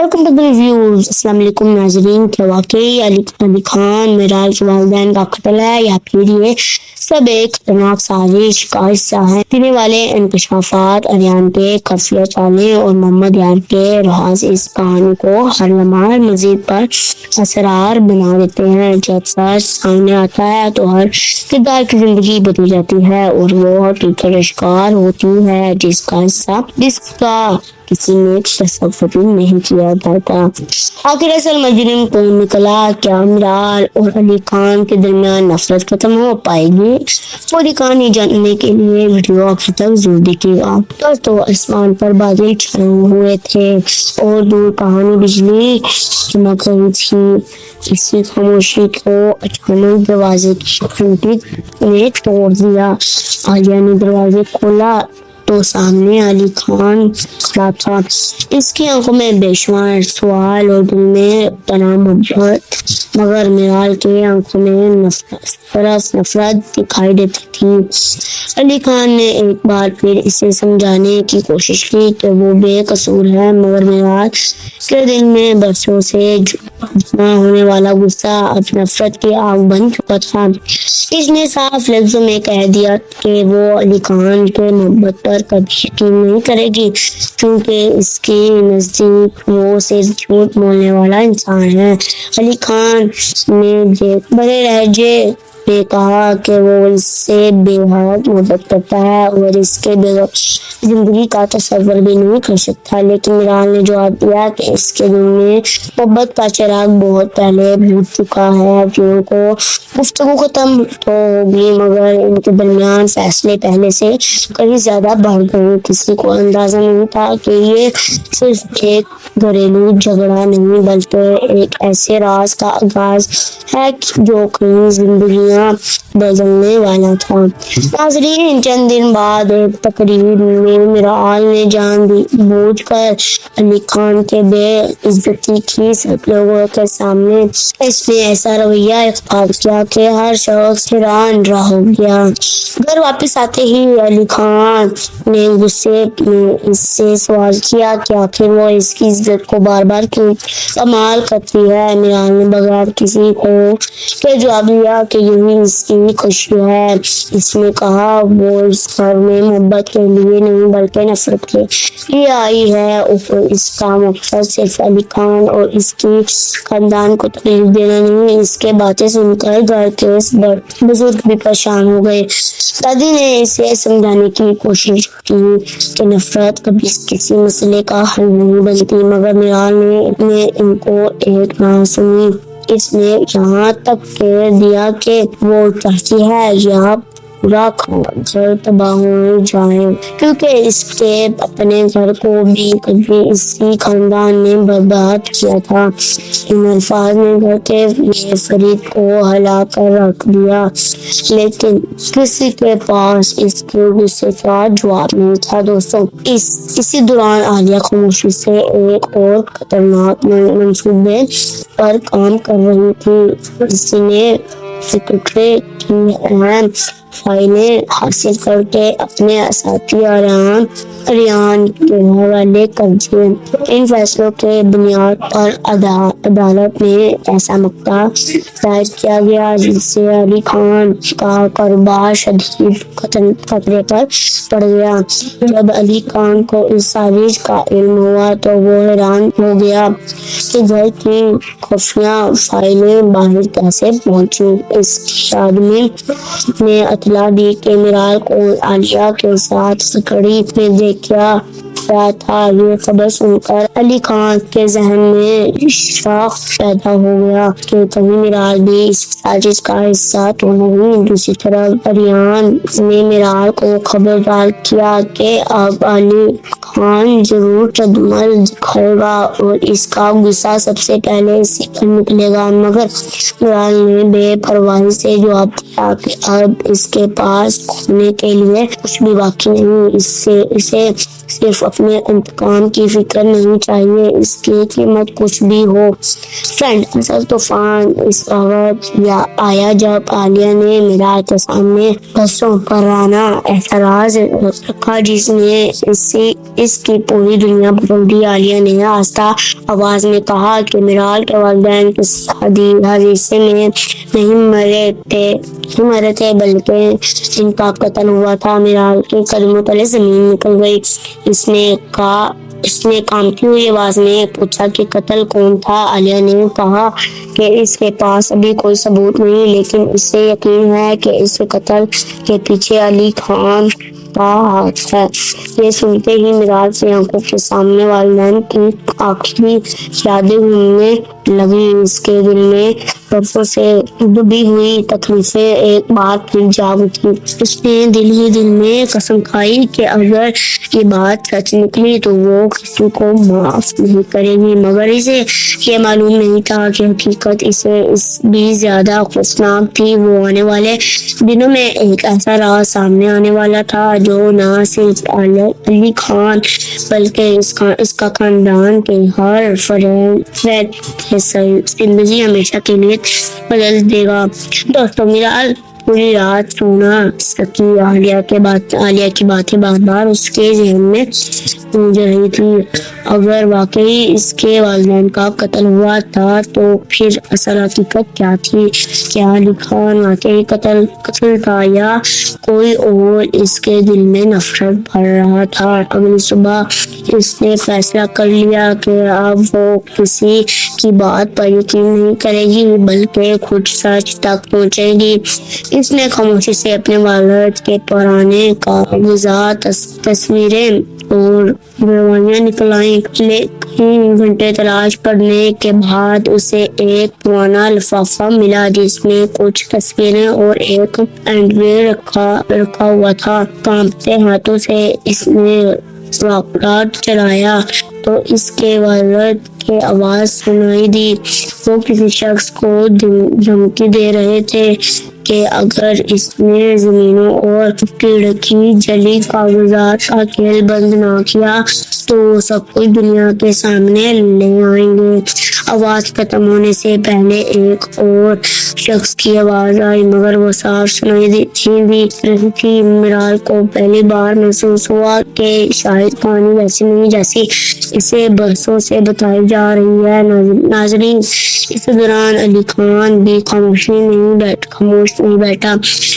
Welcome to the reviews. السلام علیکم ناظرین. کیا واقعی علی خان معراج کے والدین کا قتل ہے یا پھر یہ سب ایک خطرناک سازش کا حصہ ہے؟ پینے والے انکشافات، اریان کے خفیہ چالیں اور محمد یار کے راز اس کہانی کو ہر لمحہ مزید پر اسرار بنا دیتے ہیں. جب سچ سامنے آتا ہے تو ہر کردار کی زندگی بدل جاتی ہے اور وہ حقیقت اشکار ہوتی ہے جس کا کسی نے تصور نہیں کیا تھا. آخر اصل مجرم کون نکلا؟ کیا عمران اور علی خان کے درمیان نفرت ختم ہو پائے گی؟ پوری کہانی جاننے کے لیے ویڈیو آخر تک ضرور دیکھیے گا. دوستو، آسمان پر بادل چھائے ہوئے تھے اور دور کہانی بجلی چمک رہی تھی. اسی خاموشی کو اچانک دروازے کی گھنٹی نے توڑ دیا. عالیہ نے دروازے کھولا تو سامنے علی خان کھڑا تھا. اس کی آنکھوں میں بے شمار سوال اور دل میں تنہا محبت، مگر معراج کی آنکھوں میں صرف نفرت دکھائی دیتی تھی. علی خان نے ایک بار پھر اسے سمجھانے کی کوشش کی کہ وہ بے قصور ہے، مگر معراج کے دل میں برسوں سے جمع ہونے والا غصہ اب نفرت کی آگ بن چکا تھا. اس نے صاف لفظوں میں کہہ دیا کہ وہ علی خان کے محبت پر کبھی یقین نہیں کرے گی، کیونکہ اس کے نزدیک وہ صرف جھوٹ بولنے والا انسان ہے. علی خان نے بڑے لہجے میں کہا کہ وہ اس سے بے حد محبت کرتا ہے اور اس کے بغیر زندگی کا تصور بھی نہیں کر سکتا. لیکن معراج نے جواب دیا کہ اس کے دل میں محبت کا چراغ بہت پہلے بجھ چکا ہے. گفتگو ختم تو ہوگی، مگر ان کے درمیان فیصلے پہلے سے کہیں زیادہ بڑھ گئے. کسی کو اندازہ نہیں تھا کہ یہ صرف ایک گھریلو جھگڑا نہیں بلکہ ایک ایسے راز کا آغاز ہے جو کئی زندگیاں بدلنے والا تھا. ناظرین، چند دن بعد ایک تقریب میں معراج نے جان بوجھ کر علی خان کے بے عزتی کی. سب لوگوں کے سامنے اس نے ایسا رویہ اختیار کیا کہ ہر شخص حیران رہ گیا. گھر واپس آتے ہی علی خان نے غصے میں اس سے سوال کیا کہ آخر وہ اس کی عزت کو بار بار کیوں پامال کرتی ہے. معراج نے بغیر کسی خوف کے جواب دیا کہ یہی اس کی خوشی ہے. اس نے کہا وہ اس گھر میں محبت کے لیے نہیں بلکہ نفرت کے لیے آئی ہے اور اس کا مقصد صرف علی خان اور اس کی خاندان کو تکلیف دینا نہیں. اس کے باتیں سن کر گھر کے بزرگ بھی پریشان ہو گئے. دادی نے اسے سمجھانے کی کوشش کی کہ نفرت کبھی کسی مسئلے کا حل نہیں بنتی، مگر معراج نے ان کو ایک نہ سنی. اس نے یہاں تک کہہ دیا کہ وہ چاہتی ہے یہ پورا گھر تباہ ہو جائے، کیونکہ اس کے اپنے گھر کو بھی کبھی اسی خاندان نے برباد کیا تھا. ان الفاظ نے گھر کے فرید کو ہلا کر رکھ دیا، لیکن کسی کے پاس اس کے غصے کا جواب نہیں تھا. دوستوں، اسی دوران عالیہ خاموشی سے ایک اور خطرناک منصوبے پر کام کر رہی تھی. اس نے سیکرٹری کی اہم فائلیں حاصل کر کے اپنے ساتھی اریان کے حوالے کر دیے. ان فیصلوں کے بنیاد پر عدالت میں ایسا مقدمہ دائر کیا گیا جس سے علی خان کا کاروبار شدید خطرے پر پڑ گیا. جب علی خان کو اس سازش کا علم ہوا تو وہ حیران ہو گیا کہ گھر کی خفیہ فائلیں باہر کیسے پہنچی. اس آدمی نے اطلاع دی کہ معراج کو عالیہ کے ساتھ سکڑی میں دیکھا گیا تھا. یہ خبر سن کر علی خان کے ذہن میں شک پیدا ہو گیا کہ کہیں معراج بھی اس سازش کا حصہ تو نہیں. دوسری طرف اریان نے معراج کو خبردار کیا کہ اب علی خان ضرور ردعمل دکھائے گا اور اس کا غصہ سب سے پہلے اسی پر نکلے گا. مگر معراج نے بے پرواہی سے جواب دیا کہ اب اس کے پاس کھونے کے لیے کچھ بھی باقی نہیں. اسے صرف اپنے اپنے انتقام کی فکر نہیں چاہیے، اس کی قیمت کچھ بھی ہو۔ فرینڈ، اصل طوفان اس وقت آیا جب عالیہ نے معراج کے سامنے بسوں پرانہ اعتراض رکھا جس نے اس کی پوری دنیا بدل دی۔ عالیہ نے آہستہ آواز میں کہا کہ معراج کے والدین کس حادثے میں نہیں مرے تھے بلکہ ان کا قتل ہوا تھا۔ معراج کے قدموں تلے زمین نکل گئی۔ اس نے کانپتی ہوئی آواز میں پوچھا کہ قتل کون تھا؟ عالیہ نے کہا کہ اس کے پاس ابھی کوئی ثبوت نہیں، لیکن اسے یقین ہے کہ اس کے قتل کے پیچھے علی خان کا ہاتھ ہے۔ یہ سنتے ہی معراج کی آنکھوں کے سامنے والدین کی آخری یادیں گھومنے لگی۔ اس کے دل میں برسوں سے دبی ہوئی تکلیفیں ایک بار پھر جاگ اٹھی۔ اس نے دل ہی دل میں قسم کھائی کہ اگر یہ بات سچ نکلی تو وہ کسی کو معاف نہیں کرے گی، مگر اسے یہ معلوم نہیں تھا کہ حقیقت اسے بھی زیادہ خوفناک تھی۔ وہ آنے والے دنوں میں ایک ایسا راز سامنے آنے والا تھا جو نہ صرف علی خان بلکہ اس کا خاندان کے ہر فرد کی زندگی ہمیشہ کے لیے بدل دے گا۔ دوستو، معراج پوری رات سو نہ سکی۔ عالیہ کی باتیں بار بار اس کے ذہن میں گونج رہی تھی۔ اگر واقعی اس کے والدین کا قتل ہوا تھا تو پھر اصل حقیقت کیا تھی؟ کیا علی خان واقعی قتل تھا یا کوئی اور اس کے دل میں نفرت بھر رہا تھا؟ اگلی صبح اس نے فیصلہ کر لیا کہ اب وہ کسی کی بات پر یقین نہیں کرے گی بلکہ خود سچ تک پہنچے گی۔ اس نے خاموشی سے اپنے والد کے پرانے کاغذات، تصویریں اور گواہیاں نکالیں۔ کئی گھنٹے تلاش کرنے کے بعد اسے ایک پرانا لفافہ ملا جس میں کچھ تصویریں اور ایک اینویلپ رکھا ہوا تھا۔ کانپتے ہاتھوں سے اس نے واقعات چلایا تو اس کے والد کی آواز سنائی دی۔ وہ کسی شخص کو دھمکی دے رہے تھے کہ اگر اس نے زمینوں اور کھڑکی جلی کاغذات کا کھیل بند نہ کیا تو وہ سب کچھ دنیا کے سامنے لے آئیں گے۔ آواز ختم ہونے سے پہلے ایک اور شخص کی آواز آئی مگر وہ صاف سنائی دی رہی تھی۔ معراج کو پہلی بار محسوس ہوا کہ شاید کہانی ویسی نہیں جیسی اسے برسوں سے بتائی جا رہی ہے۔ ناظرین، اس دوران علی خان بھی خاموش نہیں بیٹھا۔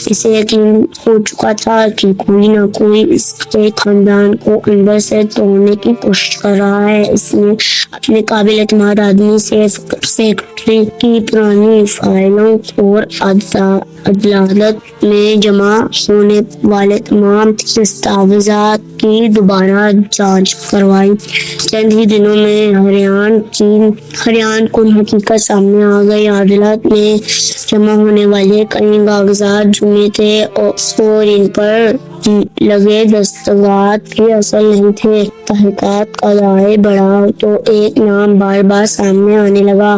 اسے یقین ہو چکا تھا کہ کوئی نہ کوئی اس کے خاندان کو اندر سے توڑنے کی کوشش کر رہا ہے۔ اس نے اپنے قابل اعتماد آدمی سے سیکرٹری کی پرانی فائلوں اور عدالت میں جمع ہونے والے تمام دستاویزات کی دوبارہ جانچ کروائی۔ چند ہی دنوں میں حیران کن حقیقت سامنے آ گئی۔ عدالت میں جمع ہونے والے کئی کاغذات جعلی تھے اور ان پر لگے دستاویزات بھی اصل نہیں تھے۔ تحقیقات کا دائرہ بڑھا تو ایک نام بار بار سامنے آنے لگا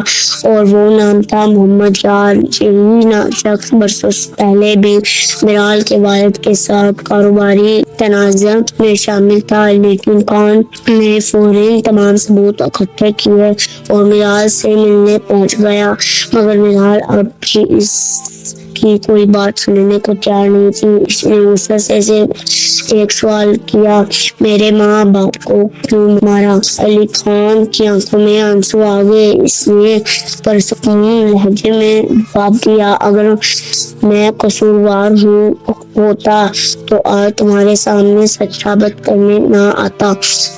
اور وہ نام تھا محمد یار۔ یہی شخص برسوں پہلے بھی معراج کے والد کے ساتھ کاروباری تنازع میں شامل تھا، لیکن خان نے فوراً تمام ثبوت اکٹھے کیے اور معراج سے ملنے پہنچ گیا، مگر معراج اب بھی اس کی کوئی بات سننے کو تیار نہیں تھی۔ اس نے غصے سے صرف ایک سوال کیا، میرے ماں باپ کو کیوں مارا؟ علی خان کی آنکھوں میں آنسو آ گئے۔ اس نے پرسکون لہجے میں جواب دیا، اگر میں قصوروار ہوتا تو آج تمہارے سامنے سچ ثابت کرنے نہ آتا۔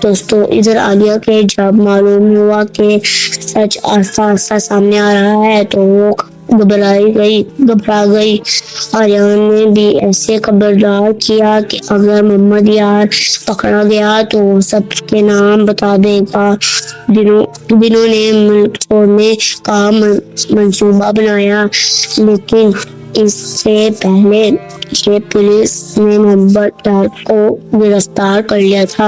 دوستو، ادھر عالیہ کے جب معلوم ہوا کہ سچ آہستہ آہستہ سامنے آ رہا ہے تو وہ گھبرا گئی۔ آریان نے بھی ایسے خبردار کیا کہ اگر محمد یار پکڑا گیا تو وہ سب کے نام بتا دے گا۔ دنوں نے ملک چھوڑنے کا منصوبہ بنایا، لیکن اس سے پہلے کہ پولیس نے محمد یار کو گرفتار کر لیا تھا،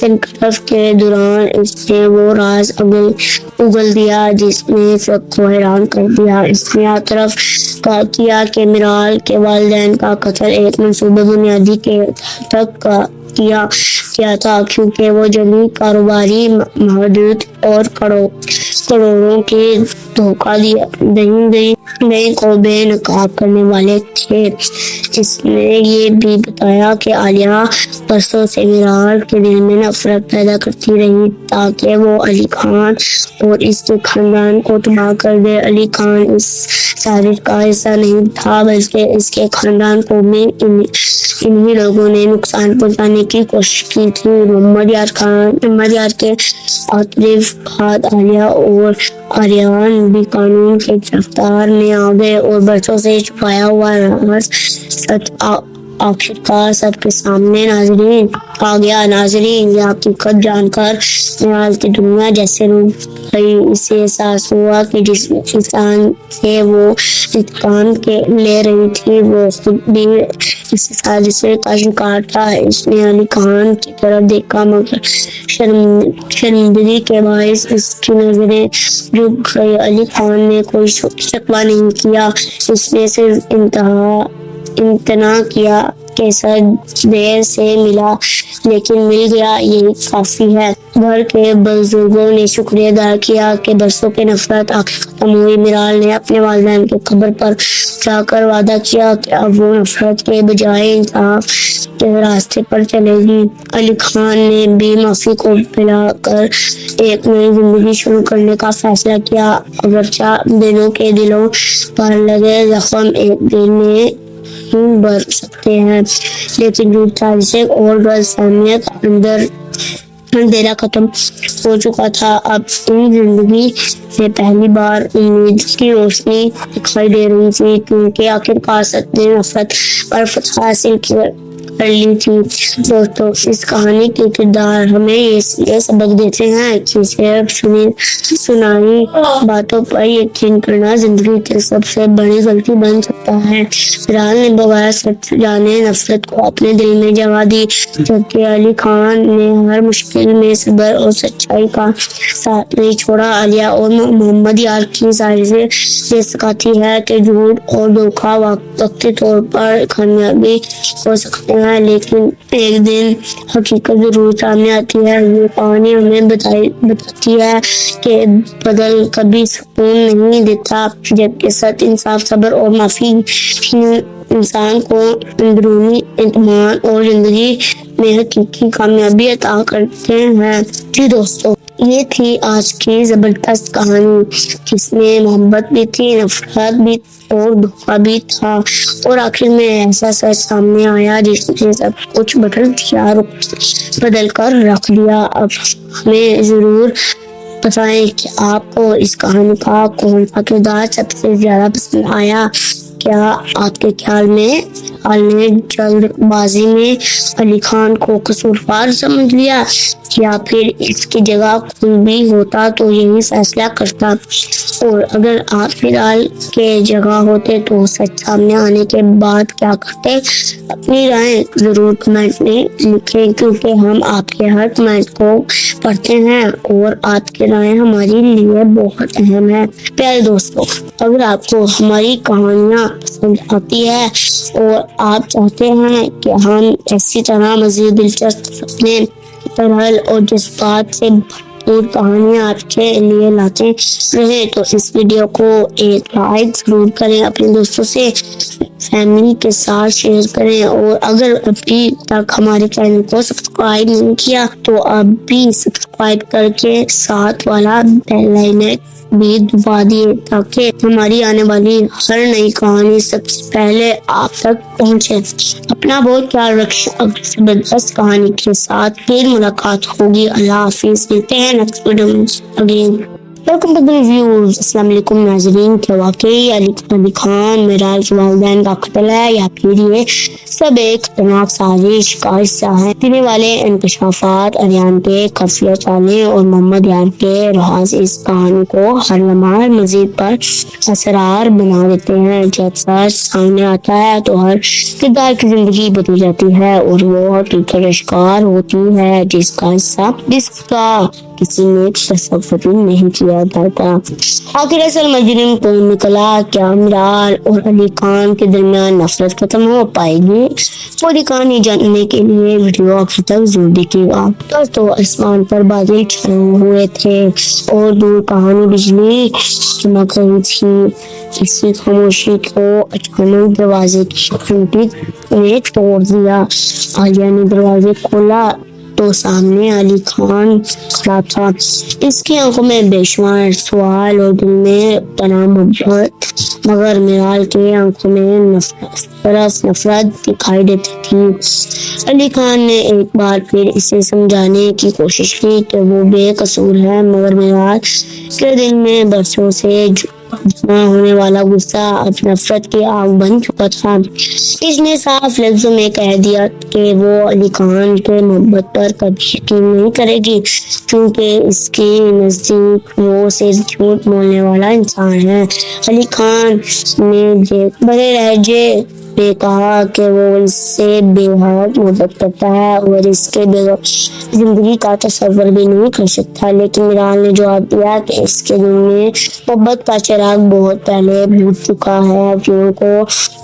انقلاب کے دوران اس نے وہ راز اگل دیا جس نے سب کو حیران کر دیا۔ اس نے اعتراف کیا کہ معراج کے والدین کا قتل ایک منصوبہ بندی کے تحت کیا تھا، کیونکہ وہ جعلی کاروباری محدود اور کروڑوں کے دھوکہ دہی کو بے نقاب کرنے والے تھے۔ اس نے یہ بھی بتایا کہ عالیہ برسوں سے میراج کے دل میں نفرت پیدا کرتی رہی تاکہ وہ علی خان اور اس کے خاندان کو تباہ کر دے۔ علی خان اس سازش کا حصہ نہیں تھا، بلکہ اس کے خاندان کو بھی انہی لوگوں نے نقصان پہنچانے کی کوشش کی تھی۔ محمد یار کے آترف بعد عالیہ اور آریان بھی قانون کی گرفتار میں آ گئے اور برسوں سے چھپایا ہوا راز سچ آخرکار سب کے سامنے آ گیا۔ ناظرین، یہ حقیقت جان کر میراج کی دنیا جیسے رک گئی۔ اسے احساس ہوا کہ جس انسان سے وہ انتقام لے رہی تھی وہ خود بھی اس سازش کا شکار تھا۔ اس نے علی خان کی طرف دیکھا مگر شرمندگی کے باعث اس کی نظریں جھک گئی۔ علی خان نے کوئی شکوہ نہیں کیا، اس نے صرف امتناع کیا کہ سچ دیر سے ملا لیکن مل گیا، یہی کافی ہے۔ گھر کے بزرگوں نے شکریہ ادا کیا کہ برسوں کی نفرت آخر ختم ہوئی۔ میراج نے اپنے والدین کی قبر پر جا کر وعدہ کیا کہ اب وہ نفرت کے بجائے انصاف کے راستے پر چلے گی۔ علی خان نے بھی معافی کو بھلا کر ایک نئی زندگی شروع کرنے کا فیصلہ کیا۔ اگرچہ دلوں پر لگے زخم ایک دن میں بھر سکتے ہیں، لیکن جھوٹ سازشیں اور غلط فہمیوں کا اندھیرا ختم ہو چکا تھا۔ اب ان زندگی میں پہلی بار امید کی روشنی دکھائی دے رہی تھی، کیونکہ آخرکار سچ نے نفرت پر فتح حاصل کر لی تھی۔ دوستو، اس کہانی کے کردار ہمیں یہ سبق دیتے ہیں کہ صرف سنائی باتوں پر یقین کرنا زندگی کی سب سے بڑی غلطی بن سکتا ہے۔ میراج نے بغیر سچ جانے نفرت کو اپنے دل میں جگہ دی، جبکہ علی خان نے ہر مشکل میں صبر اور سچائی کا ساتھ نہیں چھوڑا۔ عالیہ اور محمد یار کی سازشیں یہ سکھاتی ہے کہ جھوٹ اور دھوکہ وقتی طور پر کامیابی ہو سکتے ہیں، لیکن ایک دن حقیقت ضرور سامنے آتی ہے۔ یہ کہانی ہمیں بتاتی ہے کہ بدل کبھی سکون نہیں دیتا، جبکہ سچ، انصاف، صبر اور معافی انسان کو اندرونی اطمینان اور زندگی میں حقیقی کامیابی عطا کرتے ہیں۔ جی دوستو، یہ تھی آج کی زبردست کہانی، جس میں محبت بھی تھی، نفرت بھی اور دھوکہ بھی تھا، اور آخر میں ایسا سچ سامنے آیا جس نے سب کچھ بدل کر رکھ دیا۔ اب ہمیں ضرور بتائیں کہ آپ کو اس کہانی کا کون سا کردار سب سے زیادہ پسند آیا۔ کیا آپ کے خیال میں نے جلد بازی میں علی خان کو قصوروار سمجھ لیا، یا پھر اس کی جگہ کوئی بھی ہوتا تو یہی فیصلہ کرتا؟ اور اگر آپ فیرال کے جگہ ہوتے تو سچ سامنے آنے کے بعد کیا کرتے؟ اپنی رائے ضرور کمنٹ میں لکھیں، کیونکہ ہم آپ کے ہر کمنٹ کو پڑھتے ہیں اور آپ کی رائے ہمارے لیے بہت اہم ہے۔ پیارے دوستوں، اگر آپ کو ہماری کہانیاں پسند آتی ہے اور آپ چاہتے ہیں کہ ہم اسی طرح مزید دلچسپ، اپنے ترہل اور جذبات سے بھرپور کہانیاں آپ کے لیے لاتے رہیں تو اس ویڈیو کو ایک لائک ضرور کریں، اپنے دوستوں سے فیملی کے ساتھ شیئر کریں، اور اگر ابھی تک ہمارے چینل کو سبسکرائب نہیں کیا تو اب بھی سبسکرائب کر کے ساتھ والا بیل آئیکن بھی دبا دیے تاکہ ہماری آنے والی ہر نئی کہانی سب سے پہلے آپ تک پہنچے۔ اپنا بہت خیال رکھیں، اگلی زبردست کہانی کے ساتھ پھر ملاقات ہوگی۔ اللہ حافظ، ملتے ہیں نیکسٹ ویڈیو میں again. Welcome to the reviews. السلام علیکم ناظرین، کیا واقعی علی خان میراج والدین کا قتل ہے یا پھر یہ سب ایک خطرناک سازش کا حصہ ہے؟ دینے والے انکشافات، آریان کے خفیہ چالیں اور محمد یار کے راز اس کہانی کو ہر لمحہ مزید پر اسرار بنا دیتے ہیں۔ جب سچ سامنے آتا ہے تو ہر کردار کی زندگی بدل جاتی ہے اور وہ حقیقت کا شکار ہوتی ہے جس کا کسی نے تصور بھی نہیں کیا تھا۔ آخر اصل مجرم کون نکلا؟ کیا میرال اور علی خان کے درمیان نفرت ختم ہو پائے گی؟ پوری کہانی جاننے کے لیے ویڈیو آخر تک ضرور دیکھیے گا۔ دوستو، آسمان پر بادل چھائے ہوئے تھے اور دور کہانی بجلی چمک رہی تھی۔ اسی خاموشی کو اچانک دروازے کی گھنٹی نے توڑ دیا۔ عالیہ نے دروازے کھولا تو سامنے علی خان کھڑا تھا۔ اس کی آنکھوں میں بے شمار سوال اور دل میں تنہا محبت، مگر میرال کی آنکھوں میں صرف نفرت دکھائی دیتی تھی۔ علی خان نے ایک بار پھر اسے سمجھانے کی کوشش کی کہ وہ بے قصور ہے، مگر میرال کے دل میں برسوں سے جمع ہونے والا غصہ اب نفرت کی آگ بن چکا تھا۔ اس نے صاف لفظوں میں کہہ دیا کہ وہ علی خان کے محبت پر کبھی یقین نہیں کرے گی، کیونکہ اس کے نزدیک وہ صرف جھوٹ بولنے والا انسان ہے۔ علی خان نے بڑے لہجے میں کہا کہ وہ اس سے بے حد محبت کرتا ہے اور اس کے بغیر زندگی کا تصور بھی نہیں کر سکتا، لیکن میرال نے جواب دیا کہ اس کے دل میں محبت کا چراغ بہت پہلے بجھ چکا ہے۔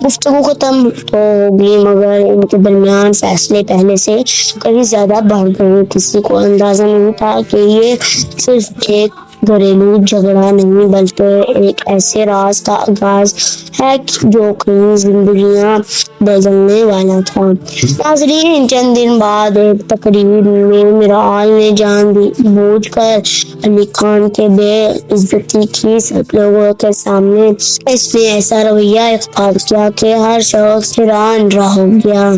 گفتگو ختم تو ہوگی، مگر ان کے درمیان فیصلے پہلے سے کہیں زیادہ بڑھ گئے۔ کسی کو اندازہ نہیں تھا کہ یہ صرف ایک گھریلو جھگڑا نہیں بلکہ ایک ایسے راز کا آغاز ہے جو کئی زندگیاں بدلنے والا تھا۔ ناظرین، چند دن بعد ایک تقریب میں میرال نے جان بوجھ کر علی خان کے بے عزتی کی۔ سب لوگوں کے سامنے اس نے ایسا رویہ اختیار کیا کہ ہر شخص حیران رہ گیا۔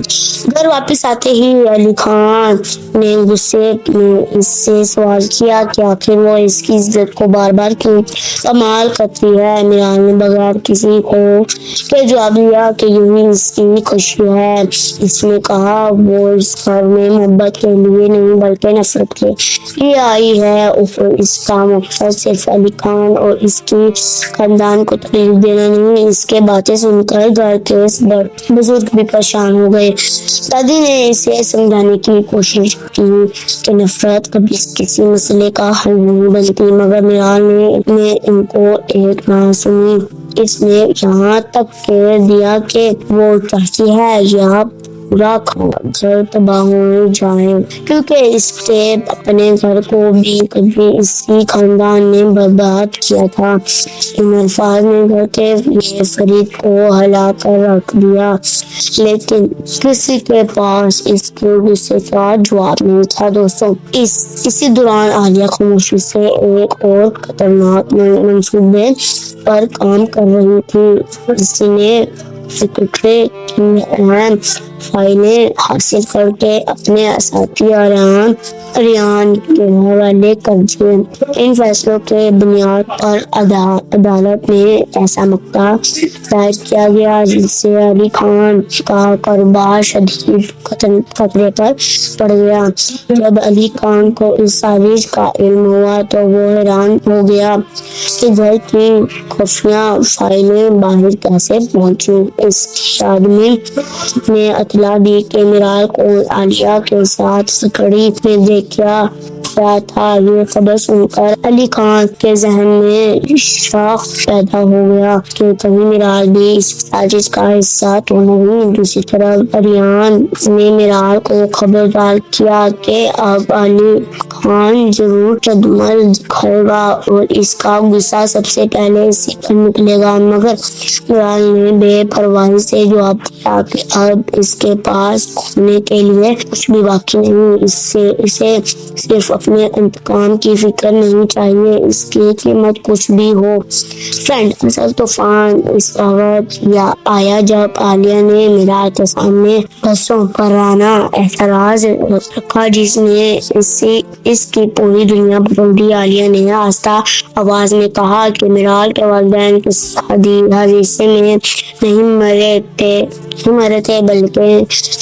گھر واپس آتے ہی علی خان نے غصے میں اس سے سوال کیا کہ آخر وہ اس کی عزت کو بار بار کیوں پامال کرتی ہے۔ میرال نے بغیر کسی کو کے جواب دیا کہ یہی اس کی خوشی ہے۔ اس نے کہا وہ اس گھر میں محبت کے لیے نہیں بلکہ نفرت کے لیے آئی ہے اور اس کا مقصد صرف علی خان اور اس کی خاندان کو تکلیف دینا نہیں۔ اس کے باتیں سن کر گھر کے بزرگ بھی پریشان ہو گئے۔ دادی نے اسے سمجھانے کی کوشش کی کہ نفرت کبھی کسی مسئلے کا حل نہیں بنتی، مگر میرال نے ان کو ایک نہ سنی۔ اس نے یہاں تک کہہ دیا کہ وہ چاہتی ہے یا پورا گھر تباہ ہو جائے، کیونکہ اس کے اپنے گھر کو بھی کبھی اسی خاندان نے برباد کیا تھا۔ ان الفاظ نے گھر کے فرید کو ہلا کر رکھ دیا، لیکن کسی کے پاس اس کے غصے کا جواب نہیں تھا۔ دوستوں، اسی دوران عالیہ خاموشی سے ایک اور خطرناک منصوبے پر کام کر رہی تھی۔ اس نے سیکرٹری کی اہم فائلیں حاصل کر کے اپنے اساتذہ ریان کے حوالے کر دیے۔ ان فیصلوں کے بنیاد پر عدالت میں ایسا مقدمہ دائر کیا گیا جس سے علی خان کا کاروبار شدید خطرے پر پڑ گیا۔ جب علی خان کو اس سازش کا علم ہوا تو وہ حیران ہو گیا کہ گھر کی خفیہ فائلیں باہر کیسے پہنچی۔ اس آدمی نے اطلاع دی کہ میرال کو عالیہ کے ساتھ سکڑی میں دیکھا گیا تھا۔ یہ خبر سن کر علی خان کے ذہن میں شک پیدا ہو گیا کہ کہیں میرال بھی اس سازش کا حصہ تو نہیں۔ دوسری طرف ریان نے میرال کو خبردار کیا کہ اب علی خان ضرور ردعمل دکھائے گا اور اس کا غصہ سب سے پہلے اسی پر نکلے گا، مگر میرال نے بے پرواہی سے جواب دیا کہ اب اس کے پاس کھونے کے لیے کچھ بھی باقی نہیں۔ اسے صرف اپنے انتقام کی فکر نہیں چاہیے، اس کی قیمت کچھ بھی ہو۔ فرینڈ، اصل طوفان اس وقت آیا جب عالیہ نے میرال کے سامنے بسوں پرانہ اعتراض رکھا جس نے اس کی پوری دنیا بدل دی۔ عالیہ نے آہستہ آواز میں کہا کہ میرال کے والدین کسی حادثے میں نہیں مرے تھے بلکہ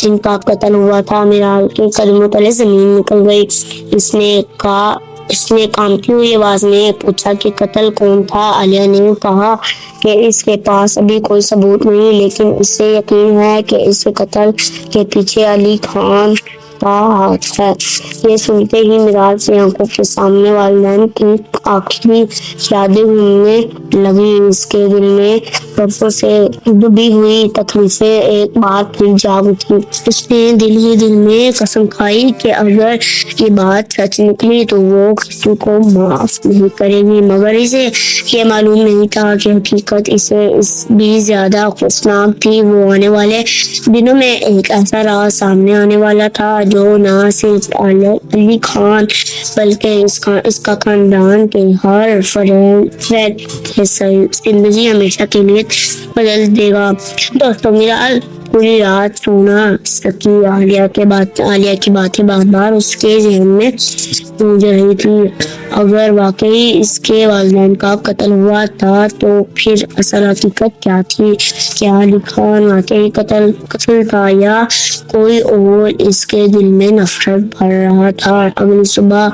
ان کا قتل ہوا تھا۔ میرال کے قدموں تلے زمین نکل گئی۔ اس نے کانپتی ہوئی آواز میں پوچھا کہ قتل کون تھا؟ عالیہ نے کہا کہ اس کے پاس ابھی کوئی ثبوت نہیں، لیکن اسے یقین ہے کہ اس قتل کے پیچھے علی خان کا ہاتھ ہے۔ یہ سنتے ہی میراج کی آنکھوں کے سامنے والدین کی آخری یادیں گھومنے لگی۔ اس کے دل میں برسوں سے دبی ہوئی تکلیفیں ایک بار پھر جاگ اٹھی۔ اس نے دل ہی دل میں قسم کھائی کہ اگر یہ بات سچ نکلی تو وہ کسی کو معاف نہیں کرے گی، مگر اسے یہ معلوم نہیں تھا کہ حقیقت اسے اس بھی زیادہ خوفناک تھی۔ وہ آنے والے دنوں میں ایک ایسا راز سامنے آنے والا تھا جو نہ صرف علی خان بلکہ اس کا خاندان کے ہر فرد کی زندگی ہمیشہ کے لیے بدل دے گا۔ دوستو، میرال پوری رات سو نہ سکی۔ عالیہ کی باتیں بار بار اس کے ذہن میں گونج رہی تھی۔ اگر واقعی اس کے والدین کا قتل ہوا تھا تو پھر اصل حقیقت کیا تھی؟ کیا علی خان واقعی قتل تھا یا کوئی اور اس کے دل میں نفرت بھر رہا تھا؟ اگلی صبح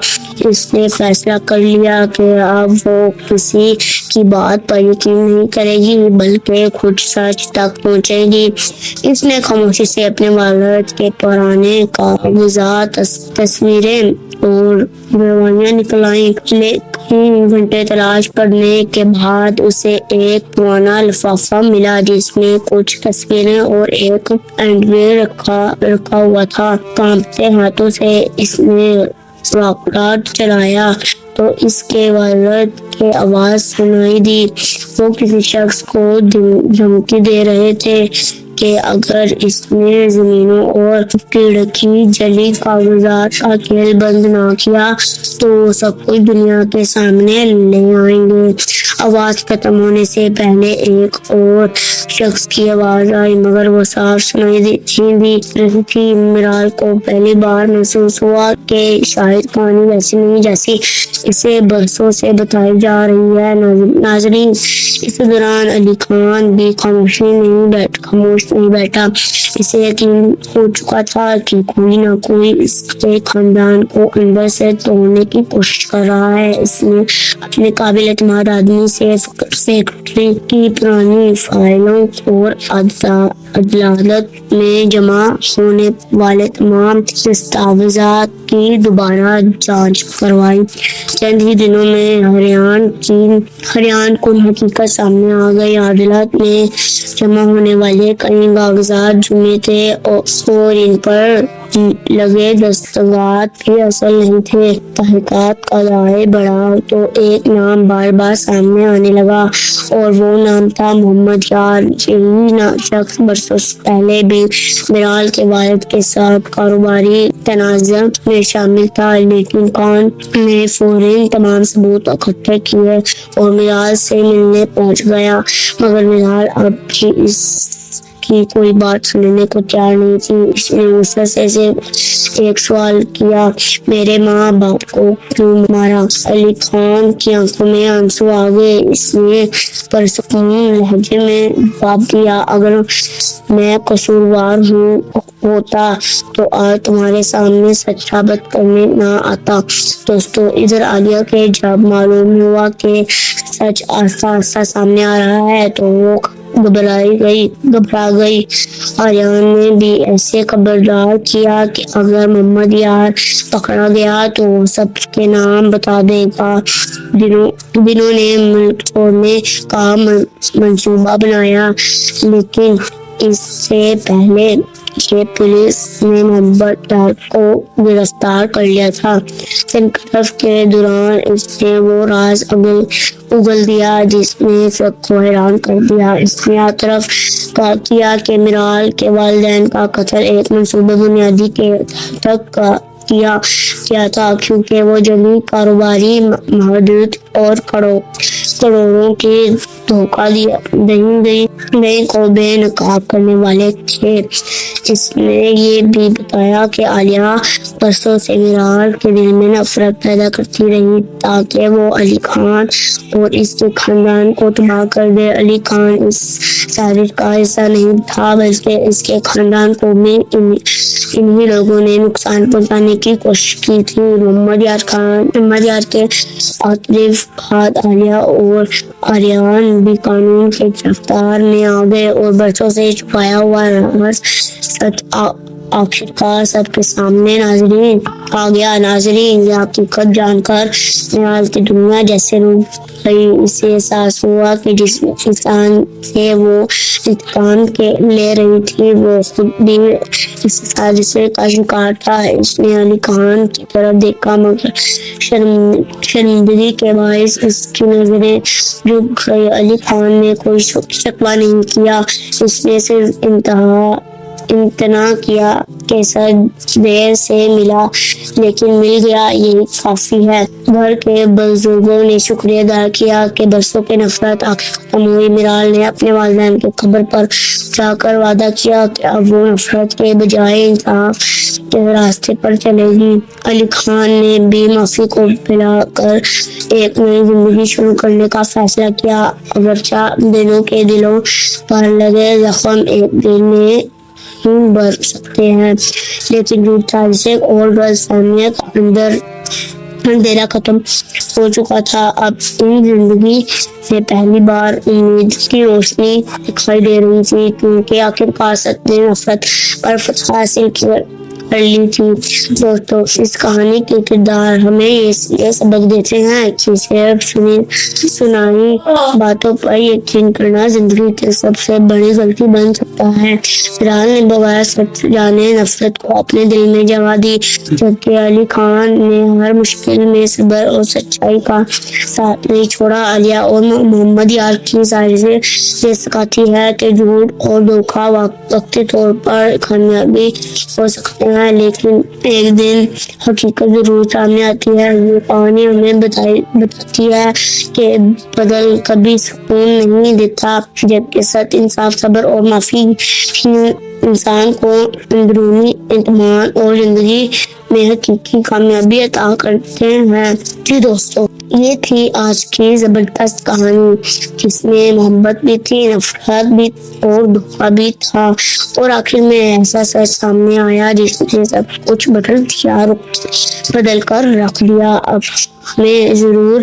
اس نے فیصلہ کر لیا کہ اب وہ کسی کی بات پر یقین نہیں کرے گی بلکہ خود سچ تک پہنچے گی۔ اس نے خاموشی سے اپنے والد کے پرانے کاغذات، تصویریں اور گواہیاں نکالیں۔ کئی گھنٹے تلاش کرنے کے بعد اسے ایک پرانا لفافہ ملا جس میں کچھ تصویریں اور ایک اینویلپ رکھا ہوا تھا۔ کانپتے ہاتھوں سے اس نے واقعات چلایا تو اس کے والد کی آواز سنائی دی۔ وہ کسی شخص کو دھمکی دے رہے تھے کہ اگر اس نے زمینوں اور کھڑکی جلی کاغذات کا کھیل بند نہ کیا تو وہ سب کچھ دنیا کے سامنے لے آئیں گے۔ آواز ختم ہونے سے پہلے ایک اور شخص کی آواز آئی مگر وہ صاف سنائی دی رہی تھی۔ میرال کو پہلی بار محسوس ہوا کہ شاید کہانی ویسی نہیں جیسی اسے برسوں سے بتائی جا رہی ہے۔ ناظرین، اس دوران علی خان بھی خاموش نہیں بیٹھا۔ اسے یقین ہو چکا تھا کہ کوئی نہ کوئی اس کے خاندان کو اندر سے توڑنے کی کوشش کر رہا ہے۔ اس نے اپنے قابل اعتماد آدمی سے سیکرٹری کی پرانی فائلوں اور عدالت میں جمع ہونے والے تمام دستاویزات کی دوبارہ جانچ کروائی۔ چند ہی دنوں میں حیران کن حقیقت سامنے آ گئی۔ عدالت میں جمع ہونے والے کئی کاغذات جعلی تھے اور ان پر لگے دستخط بھی اصل نہیں تھے۔ تحقیقات کا دائرہ بڑھا تو ایک نام بار بار سامنے آنے لگا اور وہ نام تھا محمد یار۔ یہی شخص برسوں پہلے بھی میرال کے والد کے ساتھ کاروباری تنازع میں شامل تھا، لیکن خان نے فوراً تمام ثبوت اکٹھے کیے اور میرال سے ملنے پہنچ گیا، مگر میرال اب بھی اس کی کوئی بات سننے کو تیار نہیں تھی۔ اس نے غصے سے صرف ایک سوال کیا، میرے ماں باپ کو کیوں مارا؟ علی خان کی آنکھوں میں آنسو آ گئے۔ اس نے پرسکون لہجے میں جواب دیا، اگر میں قصوروار ہوتا تو آج تمہارے سامنے سچ ثابت کرنے نہ آتا۔ دوستو، ادھر عالیہ کے جب معلوم ہوا کہ سچ آہستہ آہستہ سامنے آ رہا ہے تو وہ گھبرا گئی۔ آریان نے بھی ایسے خبردار کیا کہ اگر محمد یار پکڑا گیا تو وہ سب کے نام بتا دے گا۔ دنوں نے ملک چھوڑنے کا منصوبہ بنایا، لیکن اس سے پہلے کہ پولیس نے محمد یار کو گرفتار کر لیا تھا، تحقیقات کے دوران اس نے وہ راز اگل دیا جس نے سب کو حیران کر دیا۔ اس نے اعتراف کیا کہ میرال کے والدین کا قتل ایک منصوبہ بندی کے تحت کیا تھا، کیونکہ وہ جعلی کاروباری معاہدات اور کروڑوں کی دھوکہ دہی کو بے نقاب کرنے والے تھے۔ اس نے یہ بھی بتایا کہ عالیہ برسوں سے میرال کے دل میں نفرت پیدا کرتی رہی تاکہ وہ علی خان اور اس کے خاندان کو تباہ کر دے۔ علی خان اس سازش کا حصہ نہیں تھا بلکہ اس کے خاندان کو بھی انہی لوگوں نے نقصان پہنچانے کی کوشش کی تھی۔ محمد یار کے اعتراف بعد عالیہ اور آریان بھی قانون کی گرفت میں آ گئے اور برسوں سے چھپایا ہوا راز سچ آخرکار سب کے سامنے ناظرین آ گیا۔ ناظرین یہ حقیقت جان کر نہال کی دنیا جیسے روک گئی۔ اسے احساس ہوا کہ جس انسان سے وہ انتقام لے رہی تھی وہ خود بھی اس حادثے کا شکار تھا۔ اس نے علی خان کی طرف دیکھا مگر شرمندگی کے باعث اس کی نظریں جھک گئی۔ علی خان نے کوئی شکوہ نہیں کیا، اس نے صرف امتناع کیا کہ سر دیر سے ملا لیکن مل گیا، یہی کافی ہے۔ گھر کے بزرگوں نے شکریہ ادا کیا کہ برسوں کی نفرت آخر ختم ہوئی۔ میرال نے اپنے والدین کی قبر پر جا کر وعدہ کیا کہ اب وہ نفرت کے بجائے انصاف کے راستے پر چلے گی۔ علی خان نے بھی معافی کو بھلا کر ایک نئی زندگی شروع کرنے کا فیصلہ کیا۔ اگرچہ دلوں کے دلوں پر لگے زخم ایک دن میں بھر سکتے ہیں لیکن جھوٹ سازش اور غلط فہمیوں کا اندھیرا ختم ہو چکا تھا۔ اب ان زندگی میں پہلی بار امید کی روشنی دکھائی دے رہی تھی کیونکہ آخرکار سچ نے نفرت پر فتح حاصل کر لی تھی۔ دوستو اس کہانی کے کردار ہمیں یہ سبق دیتے ہیں کہ صرف سنائی باتوں پر یقین کرنا زندگی کی سب سے بڑی غلطی بن سکتا ہے۔ میرال نے بغیر سچ جانے نفرت کو اپنے دل میں جگہ دی جبکہ علی خان نے ہر مشکل میں صبر اور سچائی کا ساتھ نہیں چھوڑا۔ عالیہ اور محمد یار کی سازشیں یہ سکھاتی ہے کہ جھوٹ اور دھوکہ وقتی طور پر کامیابی ہو سکتے ہیں لیکن ایک دن حقیقت ضرور سامنے آتی ہے۔ یہ کہانی ہمیں بتاتی ہے کہ بدل کبھی سکون نہیں دیتا جبکہ سچ، انصاف، صبر اور معافی انسان کو اندرونی اطمینان اور زندگی میں حقیقی کامیابی عطا کرتے ہیں۔ جی دوستو یہ تھی آج کی زبردست کہانی جس میں محبت بھی تھی، نفرت بھی اور دھوکہ بھی تھا اور آخر میں ایسا سچ سامنے آیا جس نے سب کچھ بدل کر رکھ دیا۔ اب ہمیں ضرور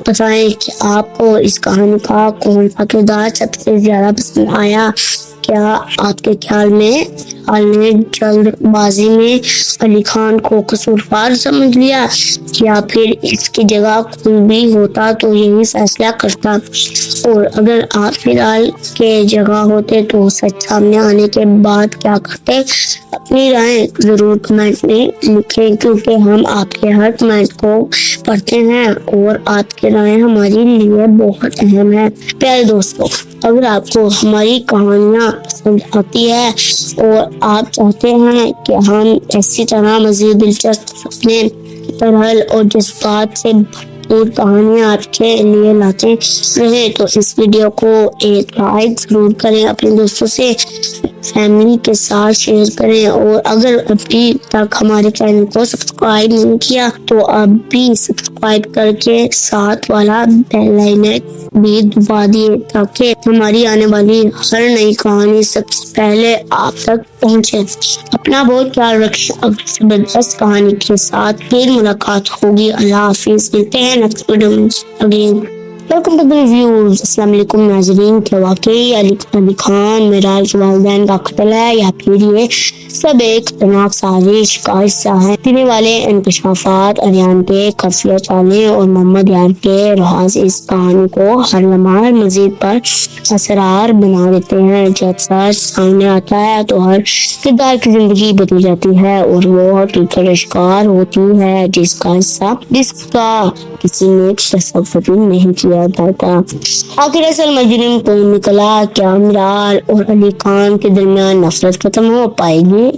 بتائیں کہ آپ کو اس کہانی کا کون سا کردار سب سے زیادہ پسند آیا۔ کیا آپ کے خیال میں میرال نے جلد بازی میں علی خان کو قصوروار سمجھ لیا یا پھر اس کی جگہ کوئی بھی ہوتا تو یہی فیصلہ کرتا؟ اور اگر آپ میرال کے جگہ ہوتے تو سچ سامنے آنے کے بعد کیا کرتے؟ اپنی رائے ضرور کمنٹ میں لکھیں کیونکہ ہم آپ کے ہر کمنٹ کو پڑھتے ہیں اور آپ کی رائے ہمارے لیے بہت اہم ہے۔ پیارے دوستوں اگر آپ کو ہماری کہانیاں پسند آتی ہے اور آپ چاہتے ہیں کہ ہم اسی طرح مزید دلچسپ اپنے ترحل اور جذبات سے بھرپور کہانیاں آپ کے لیے لاتے رہیں تو اس ویڈیو کو ایک لائک ضرور کریں، اپنے دوستوں سے فیملی کے ساتھ شیئر کریں اور اگر ابھی تک ہمارے چینل کو سبسکرائب نہیں کیا تو اب بھی سبسکرائب کر کے ساتھ والا بیل آئکن بھی دبا دیے تاکہ ہماری آنے والی ہر نئی کہانی سب سے پہلے آپ تک پہنچے۔ اپنا بہت خیال رکھیں، اگلی زبردست کہانی کے ساتھ پھر ملاقات ہوگی۔ اللہ حافظ، ملتے ہیں نیکسٹ ویڈیو میں again. Welcome to the reviews. السلام علیکم ناظرین، کیا واقعی علی خان میرال کے والدین کا قتل ہے یا پھر یہ سب ایک خطرناک سازش کا حصہ ہے؟ پینے والے انکشافات، اریان کے خفیہ چالیں اور محمد یار کے راز اس کہانی کو ہر لمحہ مزید پر اثرار بنا دیتے ہیں۔ جب سچ سامنے آتا ہے تو ہر کردار کی زندگی بدل جاتی ہے اور وہ حقیقت کا شکار ہوتی ہے جس کا کسی نے تصور بھی نہیں کیا تھا۔ آخر اصل مجرم کون نکلا؟ کیا میرال اور علی خان کے درمیان نفرت ختم ہو پائے گی؟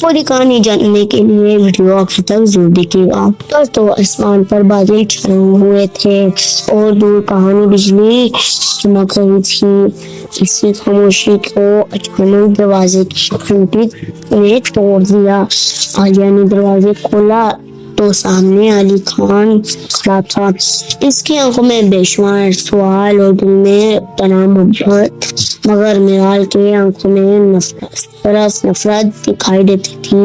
پوری کہانی جاننے کے لیے ویڈیو آخر تک ضرور دیکھیے گا۔ دوستو آسمان پر بادل چھائے ہوئے تھے اور دور کہانی بجلی چمک رہی تھی۔ اسی خاموشی کو اچانک دروازے کی گھنٹی نے توڑ دیا۔ عالیہ نے دروازے کھولا تو سامنے علی خان کھڑا تھا۔ اس کی آنکھوں میں بے شمار سوال اور دل میں تنہا محبت، مگر میرال کی آنکھوں میں صرف نفرت دکھائی دیتی تھی۔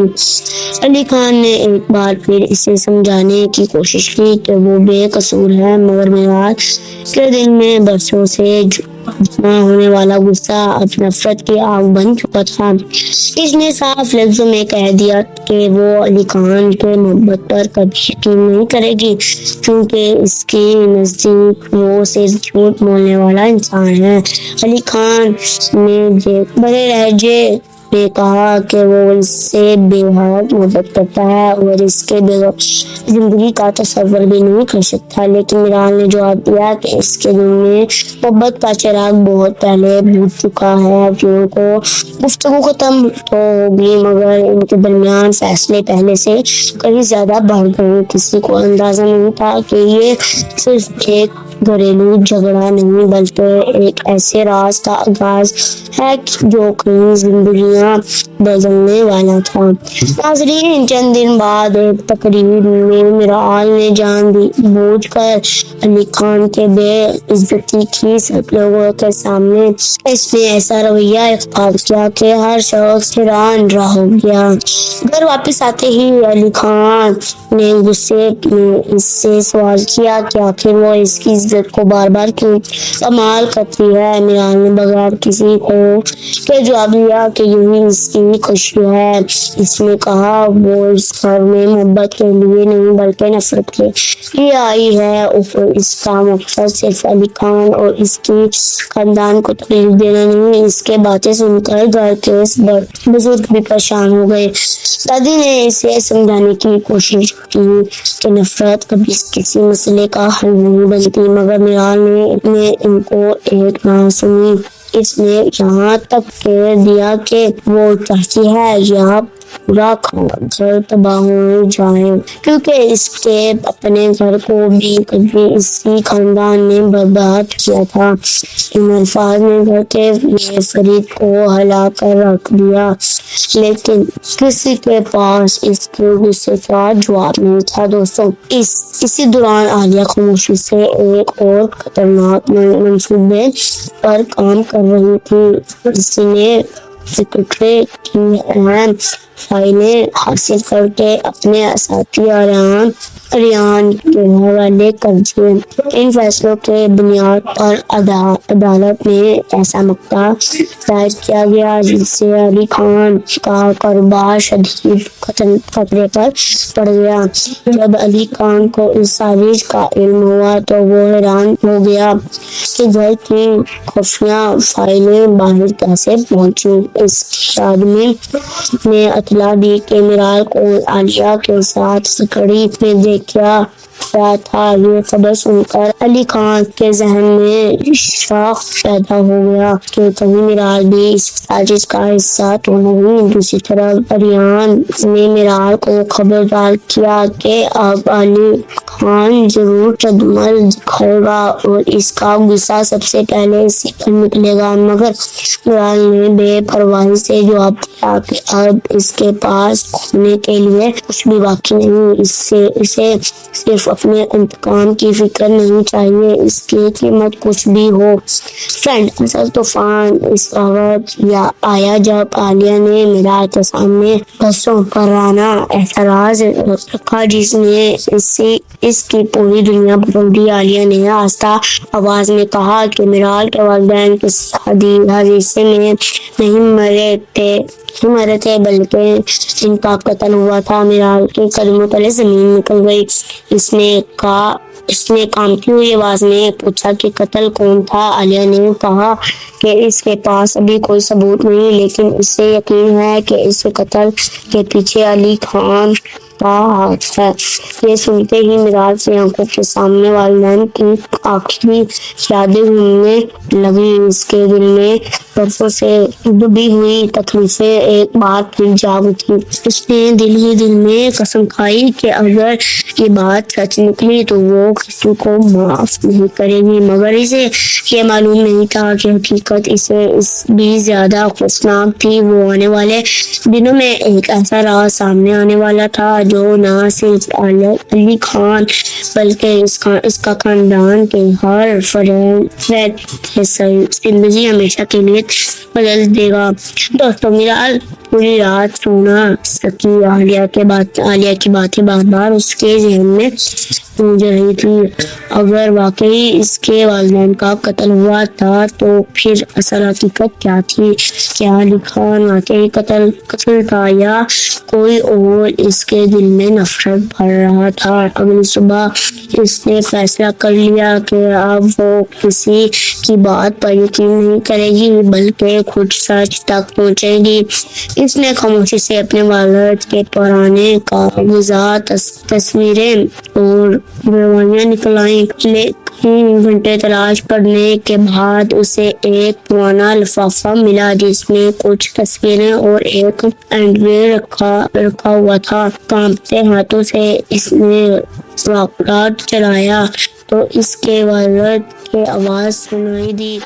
علی خان نے ایک بار پھر اسے سمجھانے کی کوشش کی کہ وہ بے قصور ہے مگر میرال کے دل میں برسوں سے جمع ہونے والا غصہ اب نفرت کی آگ بن چکا تھا۔ اس نے صاف لفظوں میں کہہ دیا کہ وہ علی خان کے محبت پر کبھی یقین نہیں کرے گی، کیونکہ اس کے نزدیک وہ صرف جھوٹ بولنے والا انسان ہے۔ علی خان نے بڑے لہجے میں کہا کہ وہ اس سے بے حد محبت کرتا ہے اور اس کے بغیر زندگی کا تصور بھی نہیں کر سکتا، لیکن میرال نے جواب دیا کہ اس کے دل میں محبت کا چراغ بہت پہلے بجھ چکا ہے۔ گفتگو ختم تو ہوگی، مگر ان کے درمیان فیصلے پہلے سے کہیں زیادہ بڑھ گئے۔ کسی کو اندازہ نہیں تھا کہ یہ صرف ایک گھریلو جھگڑا نہیں بلکہ ایک ایسے راز کا آغاز ہے جو کئی زندگیاں بدلنے والا تھا۔ ناظرین، چند دن بعد ایک تقریب میں میرال نے جان بوجھ کر علی خان کے بے عزتی کی۔ سب لوگوں کے سامنے اس نے ایسا رویہ اختیار کیا کہ ہر شخص حیران رہ گیا۔ گھر واپس آتے ہی علی خان نے غصے میں اس سے سوال کیا کہ آخر وہ اس کی عزت کو بار بار کیوں پامال کرتی ہے۔ میرال نے بغیر کسی خوف کے جواب دیا کہ یہی اس کی خوشی ہے۔ اس نے کہا وہ اس گھر میں محبت کے لیے نہیں بلکہ نفرت کے لیے آئی ہے اور اس کا مقصد صرف علی خان اور اس کی خاندان کو تکلیف دینا نہیں۔ اس کے باتیں سن کر گھر کے بزرگ بھی پریشان ہو گئے۔ دادی نے اسے سمجھانے کی کوشش کی کہ نفرت کبھی کسی مسئلے کا حل نہیں بنتی، مگر میرال نے ان کو ایک نہ سنی۔ اس نے یہاں تک کہہ دیا کہ وہ چاہتی ہے یہ پورا گھر تباہ ہو جائے، کیونکہ اس کے اپنے گھر کو بھی کبھی اسی خاندان نے برباد کیا تھا۔ ان الفاظ نے گھر کے میں فرید کو ہلا کر رکھ دیا، لیکن کسی کے پاس اس کے غصے کا جواب نہیں تھا۔ دوستوں، اسی دوران عالیہ خاموشی سے ایک اور خطرناک منصوبے پر کام کر رہی تھی۔ اس نے سیکرٹری کی اہم فائلیں حاصل کر کے اپنے اساتذہ ریان کے حوالے کر دیے۔ ان فیصلوں کے بنیاد پر عدالت میں ایسا مقدمہ دائر کیا گیا جس سے علی خان کا کاروبار شدید خطرے پر پڑ گیا۔ جب علی خان کو اس سازش کا علم ہوا تو وہ حیران ہو گیا کہ گھر کی خفیہ فائلیں باہر کیسے پہنچیں۔ اس آدمی نے اطلاع دی کہ میرال کو عالیہ کے ساتھ سکڑی میں دیکھا تھا۔ یہ خبر سن کر علی خان کے ذہن میں شک پیدا ہو گیا کہ کہیں میرال بھی اس سازش کا حصہ تو نہیں۔ دوسری طرف ریان نے میرال کو خبردار کیا کہ اب علی خان ضرور ردعمل دکھائے گا اور اس کا غصہ سب سے پہلے اسی پر نکلے گا، مگر میرال نے بے پرواہی سے جواب دیا کہ اب اس کے پاس کھونے کے لیے کچھ بھی باقی نہیں۔ اسے صرف اپنے انتقام کی فکر نہیں چاہیے، اس کی قیمت کچھ بھی ہو۔ فرینڈ، اصل طوفان اس وقت آیا جب عالیہ نے میرال کے سامنے بسوں پرانہ اعتراض رکھا جس نے اس کی پوری دنیا بدل دی۔ عالیہ نے آہستہ آواز میں کہا کہ میرال کے والدین کسی حادثے میں نہیں مرے تھے بلکہ ان کا قتل ہوا تھا۔ میرال کے قدموں تلے زمین نکل گئی۔ اس نے کانپتی ہوئی آواز میں پوچھا کہ قتل کون تھا؟ عالیہ نے کہا کہ اس کے پاس ابھی کوئی ثبوت نہیں، لیکن اسے یقین ہے کہ اس قتل کے پیچھے علی خان کا ہاتھ ہے۔ یہ سنتے ہی میرال کی آنکھوں کے سامنے والدین کی آخری یادیں گھومنے لگی۔ اس کے دل میں برسوں سے دبی ہوئی تکلیفیں ایک بار پھر جاگ اٹھی۔ اس نے دل ہی دل میں قسم کھائی کہ اگر یہ بات سچ نکلی تو وہ کسی کو معاف نہیں کرے گی، مگر اسے یہ معلوم نہیں تھا کہ حقیقت اسے بھی زیادہ خوفناک تھی۔ وہ آنے والے دنوں میں ایک ایسا راز سامنے آنے والا تھا جو نہ صرف علی خان بلکہ اس کا خاندان کے ہر فرد کی زندگی ہمیشہ کے لیے بدل دے گا۔ دوستوں، میرال پوری رات سو نہ سکی۔ عالیہ کی باتیں بار بار اس کے ذہن میں گونج رہی تھی۔ اگر واقعی اس کے والدین کا قتل ہوا تھا تو پھر اصل حقیقت کیا تھی؟ کیا علی خان واقعی قتل تھا یا کوئی اور اس کے دل میں نفرت بھر رہا تھا؟ اگلی صبح اس نے فیصلہ کر لیا کہ اب وہ کسی کی بات پر یقین نہیں کرے گی بلکہ خود سچ تک پہنچے گی۔ اس نے خاموشی سے اپنے والد کے پرانے کاغذات، تصویریں اور گواہیاں نکالیں۔ لیکن گھنٹے تلاش کرنے کے بعد اسے ایک پرانا لفافہ ملا جس میں کچھ تصویریں اور ایک اینویلپ رکھا ہوا تھا۔ کانپتے ہاتھوں سے اس نے واقعات چلایا تو اس کے والد کی آواز سنائی دی۔